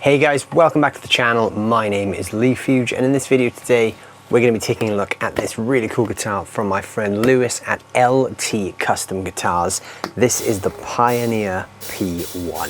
Hey guys, welcome back to the channel. My name is Leigh Fuge, and in this video today we're going to be taking a look at this really cool guitar from my friend Lewis at LT Custom Guitars. This is the Pioneer P1.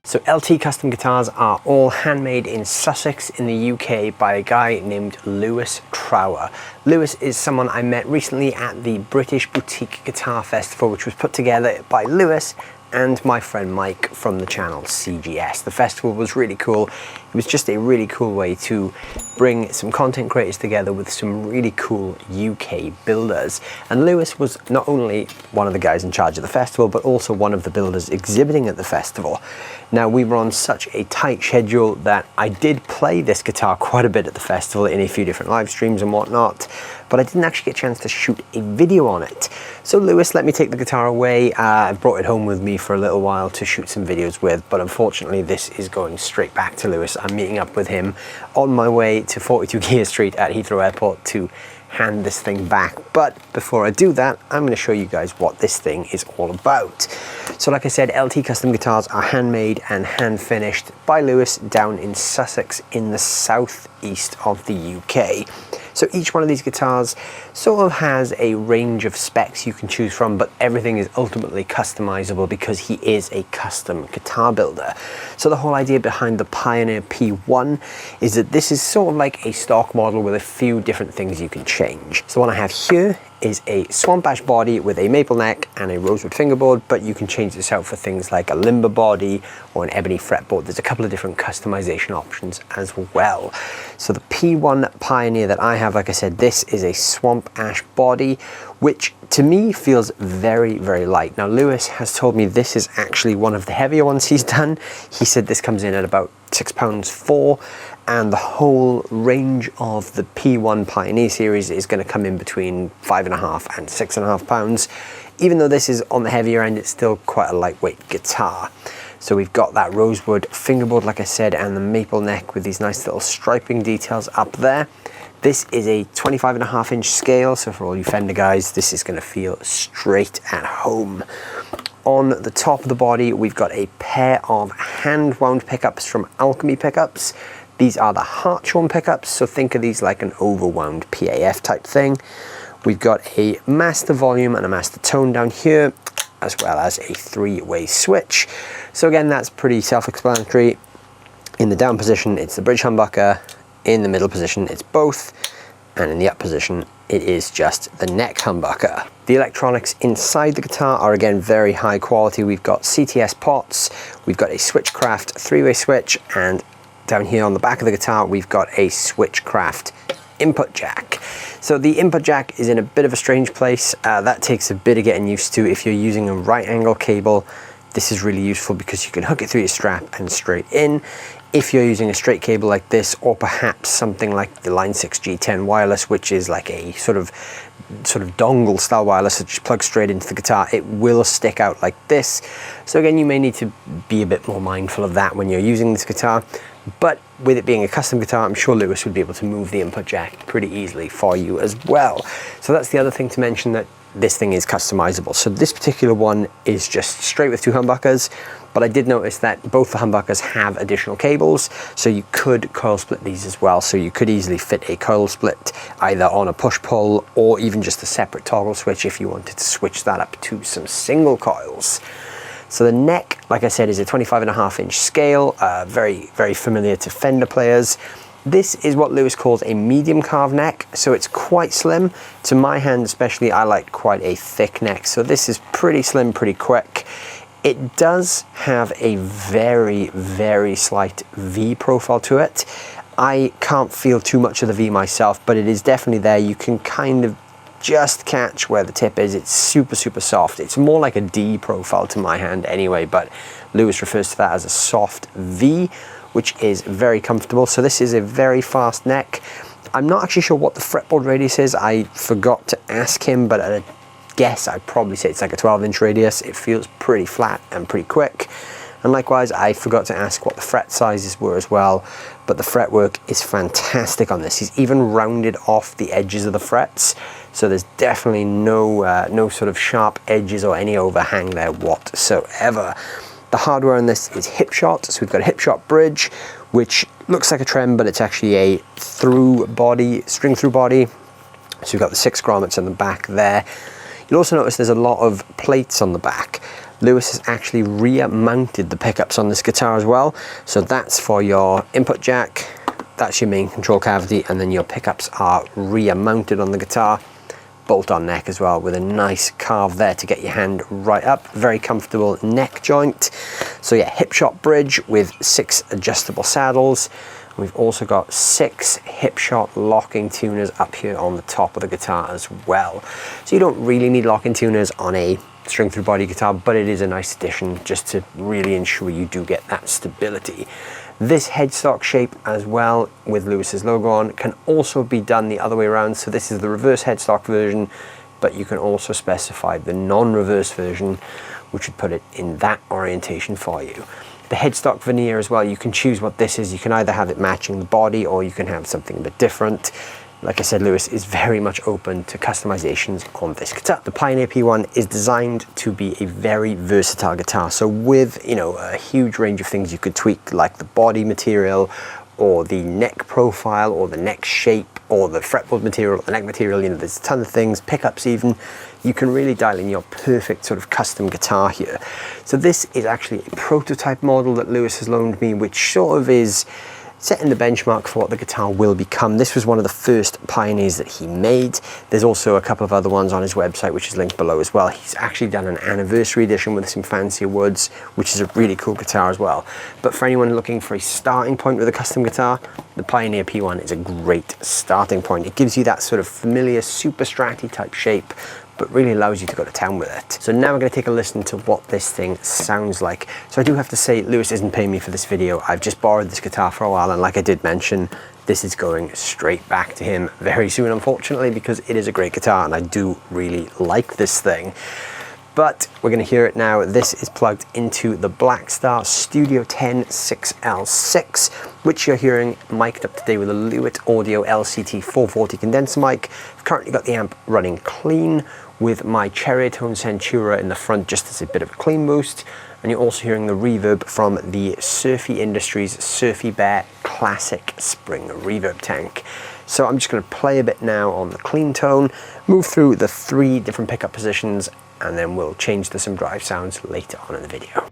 So LT Custom Guitars are all handmade in Sussex in the UK by a guy named Lewis Trower. Lewis is someone I met recently at the British Boutique Guitar Festival, which was put together by Lewis and my friend Mike from the channel CGS. The festival was really cool. It was just a really cool way to bring some content creators together with some really cool UK builders. And Lewis was not only one of the guys in charge of the festival, but also one of the builders exhibiting at the festival. Now, we were on such a tight schedule that I did play this guitar quite a bit at the festival in a few different live streams and whatnot, but I didn't actually get a chance to shoot a video on it. So Lewis let me take the guitar away. I brought it home with me for a little while to shoot some videos with, but unfortunately this is going straight back to Lewis. I'm meeting up with him on my way to 42 Gear Street at Heathrow Airport to hand this thing back. But before I do that, I'm going to show you guys what this thing is all about. So like I said, LT Custom Guitars are handmade and hand finished by Lewis down in Sussex in the southeast of the UK. So each one of these guitars sort of has a range of specs you can choose from, but everything is ultimately customizable because he is a custom guitar builder. So the whole idea behind the Pioneer P1 is that this is sort of like a stock model with a few different things you can change. So what I have here is a swamp ash body with a maple neck and a rosewood fingerboard, but you can change this out for things like a limber body or an ebony fretboard. There's a couple of different customization options as well. So the P1 Pioneer that I have, like I said, this is a swamp ash body, which to me feels very, very light. Now, Lewis has told me this is actually one of the heavier ones he's done. He said this comes in at about 6 pounds 4, and the whole range of the P1 Pioneer series is going to come in between 5.5 and 6.5 pounds. Even though this is on the heavier end, it's still quite a lightweight guitar. So we've got that rosewood fingerboard, like I said, and the maple neck with these nice little striping details up there. This is a 25.5 inch scale, so for all you Fender guys, this is going to feel straight at home. On the top of the body, we've got a pair of hand-wound pickups from Alchemy Pickups. These are the Hartshorn pickups, so think of these like an overwound PAF type thing. We've got a master volume and a master tone down here, as well as a 3-way switch. So again, that's pretty self-explanatory. In the down position, it's the bridge humbucker. In the middle position, it's both. And in the up position, it is just the neck humbucker. The electronics inside the guitar are again very high quality. We've got CTS pots, we've got a Switchcraft 3-way switch, and down here on the back of the guitar, we've got a Switchcraft input jack. So the input jack is in a bit of a strange place. That takes a bit of getting used to. If you're using a right angle cable, this is really useful because you can hook it through your strap and straight in. if you're using a straight cable like this, or perhaps something like the Line 6 G10 wireless, which is like a sort of dongle style wireless that just plugs straight into the guitar, it will stick out like this. So again, you may need to be a bit more mindful of that when you're using this guitar. But with it being a custom guitar, I'm sure Lewis would be able to move the input jack pretty easily for you as well. So that's the other thing to mention, that this thing is customizable. So this particular one is just straight with 2 humbuckers, but I did notice that both the humbuckers have additional cables, so you could coil split these as well. So you could easily fit a coil split either on a push-pull or even just a separate toggle switch if you wanted to switch that up to some single coils. So the neck, like I said, is a 25.5-inch scale, very, very familiar to Fender players. This is what Lewis calls a medium carve neck, so it's quite slim. To my hand especially, I like quite a thick neck, so this is pretty slim, pretty quick. It does have a very, very slight V profile to it. I can't feel too much of the V myself, but it is definitely there. You can kind of just catch where the tip is. It's super, super soft. It's more like a D profile to my hand anyway, but Lewis refers to that as a soft V, which is very comfortable. So this is a very fast neck. I'm not actually sure what the fretboard radius is. I forgot to ask him, but at a guess, I'd probably say it's like a 12-inch radius. It feels pretty flat and pretty quick. And likewise, I forgot to ask what the fret sizes were as well, but the fretwork is fantastic on this. He's even rounded off the edges of the frets, so there's definitely no sort of sharp edges or any overhang there whatsoever. The hardware on this is Hipshot, so we've got a Hipshot bridge, which looks like a trem, but it's actually a through body, string through body. So we've got the 6 grommets on the back there. You'll also notice there's a lot of plates on the back. Lewis has actually rear mounted the pickups on this guitar as well. So that's for your input jack, that's your main control cavity, and then your pickups are rear mounted on the guitar. Bolt on neck as well, with a nice carve there to get your hand right up. Very comfortable neck joint. So yeah, Hipshot bridge with 6 adjustable saddles. We've also got 6 Hipshot locking tuners up here on the top of the guitar as well. So you don't really need locking tuners on a string through body guitar, but it is a nice addition just to really ensure you do get that stability. This headstock shape as well, with Lewis's logo on, can also be done the other way around. So this is the reverse headstock version, but you can also specify the non-reverse version, which would put it in that orientation for you. The headstock veneer as well, you can choose what this is. You can either have it matching the body, or you can have something a bit different. Like I said, Lewis is very much open to customizations on this guitar. The Pioneer P1 is designed to be a very versatile guitar. So with, a huge range of things you could tweak, like the body material, or the neck profile, or the neck shape, or the fretboard material, or the neck material, there's a ton of things, pickups even. You can really dial in your perfect sort of custom guitar here. So this is actually a prototype model that Lewis has loaned me, which sort of is setting the benchmark for what the guitar will become. This was one of the first Pioneers that he made. There's also a couple of other ones on his website, which is linked below as well. He's actually done an anniversary edition with some fancier woods, which is a really cool guitar as well. But for anyone looking for a starting point with a custom guitar, the Pioneer P1 is a great starting point. It gives you that sort of familiar super stratty type shape, but really allows you to go to town with it. So now we're going to take a listen to what this thing sounds like. So I do have to say, Lewis isn't paying me for this video. I've just borrowed this guitar for a while, and like I did mention, this is going straight back to him very soon, unfortunately, because it is a great guitar and I do really like this thing. But we're going to hear it now. This is plugged into the Blackstar Studio 10 6L6, which you're hearing mic'd up today with a Lewitt Audio LCT 440 condenser mic. I've currently got the amp running clean with my Cherrytone Centura in the front, just as a bit of a clean boost. And you're also hearing the reverb from the Surfy Industries Surfy Bear Classic Spring Reverb Tank. So I'm just going to play a bit now on the clean tone, move through the 3 different pickup positions, and then we'll change to some drive sounds later on in the video.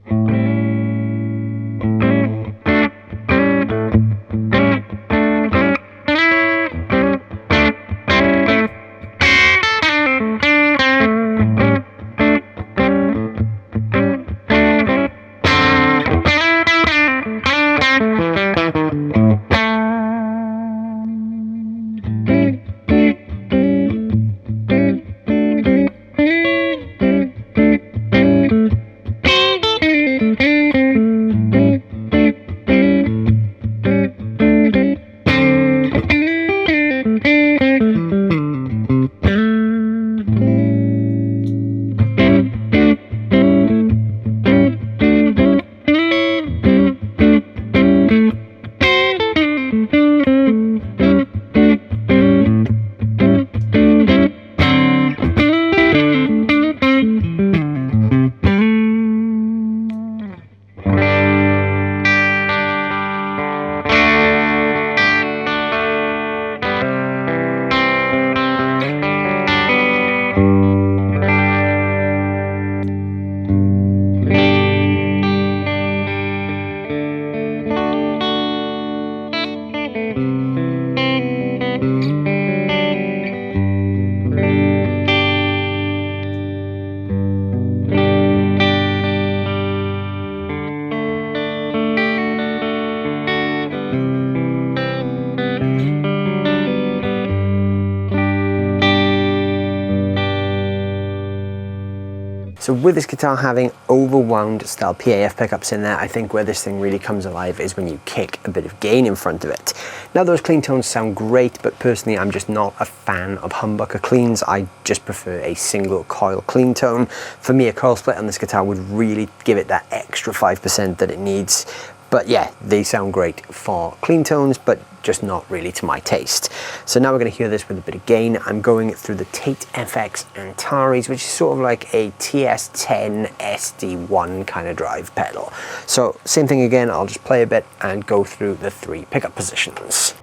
with this guitar having overwound style PAF pickups in there, I think where this thing really comes alive is when you kick a bit of gain in front of it. Now those clean tones sound great, but personally I'm just not a fan of humbucker cleans. I just prefer a single coil clean tone. For me, a coil split on this guitar would really give it that extra 5% that it needs. But yeah, they sound great for clean tones, but just not really to my taste. So now we're going to hear this with a bit of gain. I'm going through the Tate FX Antares, which is sort of like a TS10 SD1 kind of drive pedal. So same thing again, I'll just play a bit and go through the 3 pickup positions.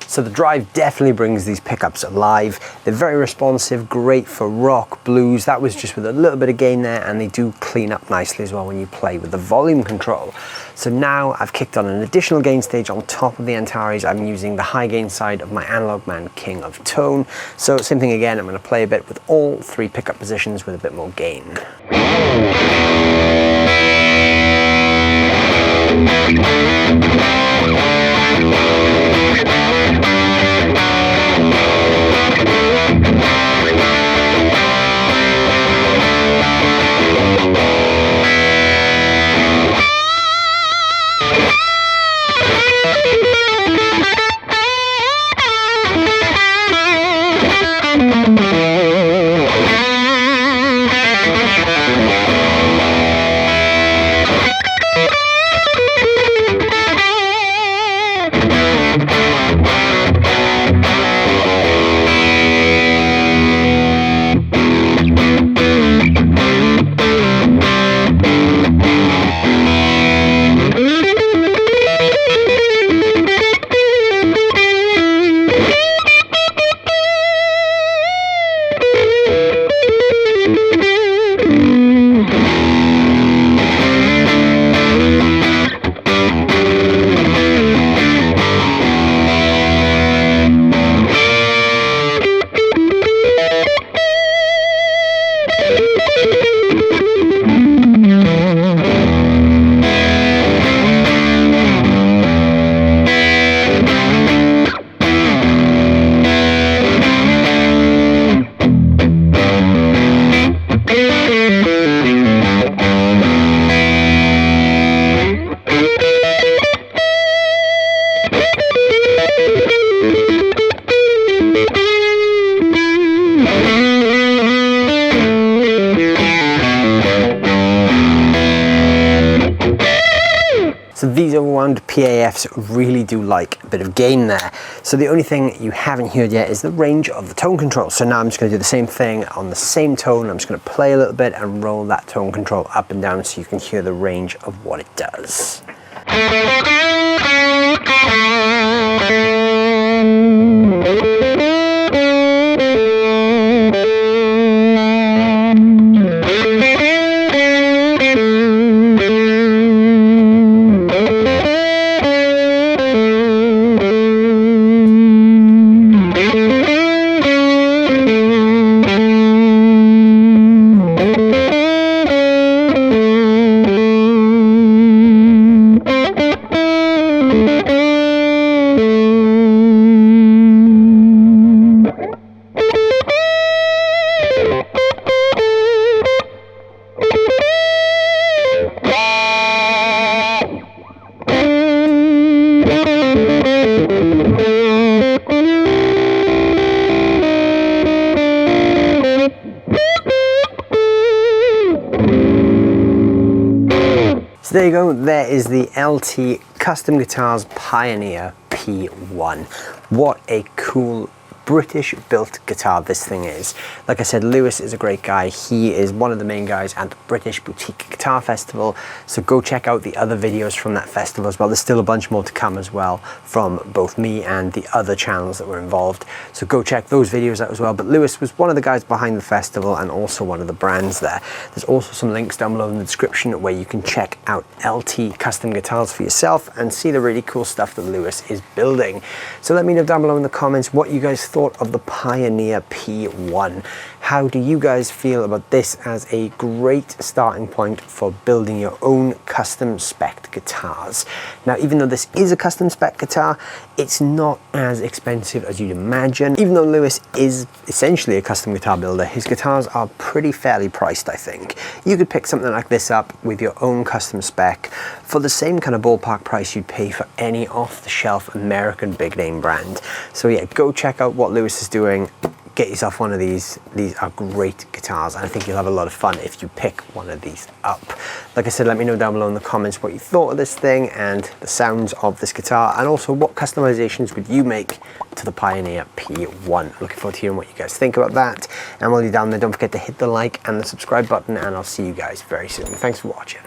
So the drive definitely brings these pickups alive. They're very responsive, great for rock, blues. That was just with a little bit of gain there, and they do clean up nicely as well when you play with the volume control. So now I've kicked on an additional gain stage on top of the Antares. I'm using the high gain side of my Analog Man King of Tone. So same thing again, I'm going to play a bit with all 3 pickup positions with a bit more gain. AFs really do like a bit of gain there. So the only thing you haven't heard yet is the range of the tone control. So now I'm just going to do the same thing on the same tone. I'm just going to play a little bit and roll that tone control up and down so you can hear the range of what it does. So there you go, there is the LT Custom Guitars Pioneer P1. What a cool British built guitar this thing is. Like I said, Lewis is a great guy. He is one of the main guys at the British Boutique Guitar Festival, so go check out the other videos from that festival as well. There's still a bunch more to come as well from both me and the other channels that were involved, so go check those videos out as well. But Lewis was one of the guys behind the festival and also one of the brands there. There's also some links down below in the description where you can check out LT custom guitars for yourself and see the really cool stuff that Lewis is building. So let me know down below in the comments what you guys thought of the Pioneer P1. How do you guys feel about this as a great starting point for building your own custom spec guitars? Now, even though this is a custom spec guitar, it's not as expensive as you'd imagine. Even though Lewis is essentially a custom guitar builder, his guitars are pretty fairly priced, I think. You could pick something like this up with your own custom spec for the same kind of ballpark price you'd pay for any off-the-shelf American big name brand. So yeah, go check out what Lewis is doing. Get yourself one of these. These are great guitars, and I think you'll have a lot of fun if you pick one of these up. Like I said, let me know down below in the comments what you thought of this thing and the sounds of this guitar, and also what customizations would you make to the Pioneer P1. Looking forward to hearing what you guys think about that. And while you're down there, don't forget to hit the like and the subscribe button, and I'll see you guys very soon. Thanks for watching.